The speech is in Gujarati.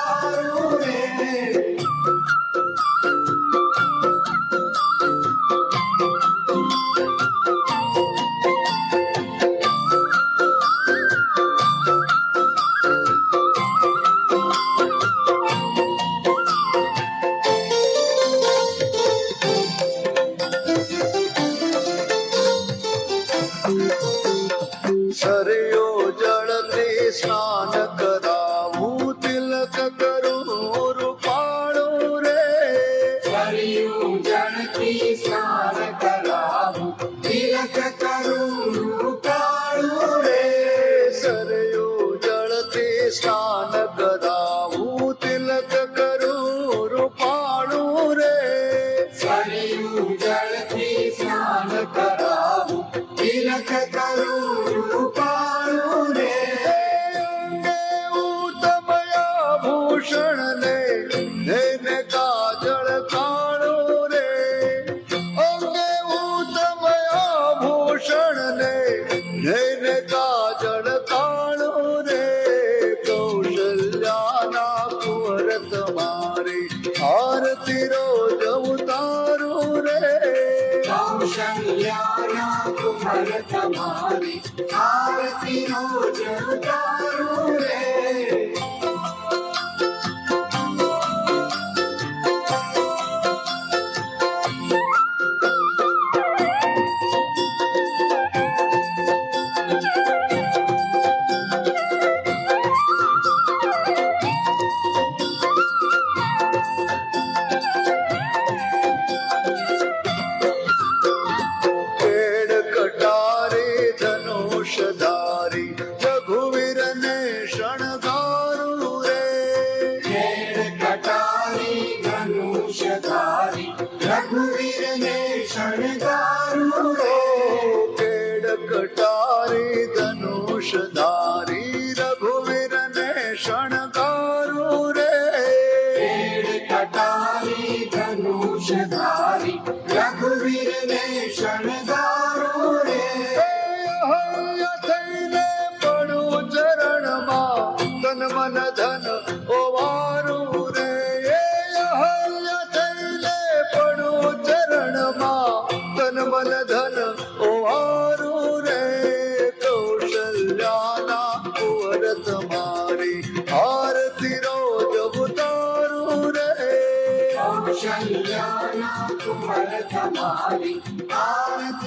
ઉતારું રે. સરયો જળથી સ્નાન કરાવું તિલક કરું રૂપાળું રે. સરયું જળથી સ્નાન કરાવું તિલક કરું રૂપાળું રે. સરયો જળથી સ્નાન કરાવું તિલક કરું રૂપાળું રે. સરયું જળથી સ્નાન કરાવું તિલક કરું રૂપાળું રે. અંગે ઉત્તમયા ભૂષણ ને એને કાજળ કાળું રે. અંગે ઉત્તમયા ભૂષણ ને એને કાજળ કાળું રે. કૌશલ્યાના કુંવર તમારી આરતી રોજ ઉતારું રે. કૌશલ્યાના કુંવર તમારી આરતી રોજ ઉતારું રે. કેડ કટારી ધનુષધારી રઘુવીર ને શણગારું રે. ખેડ કટારી ધનુષધારી રઘુવીરને શણગારું રે. કેડ કટારી ધનુષધારી રઘુવીર ને શણગારું રે. ખેડ કટારી ધનુષધારી રઘુવીરને શણગારું રે. અહલ્ય થઈને પડું ચરણમાં તન મન ધન ઓવારું રે. અહલ્ય થઈને પડું ચરણમાં તન મન ધન ઓવારું રે. કૌશલ્યાના કુંવર તમારી આરતી રોજ ઉતારું રે. કૌશલ્યાના કુંવર તમારી આરતી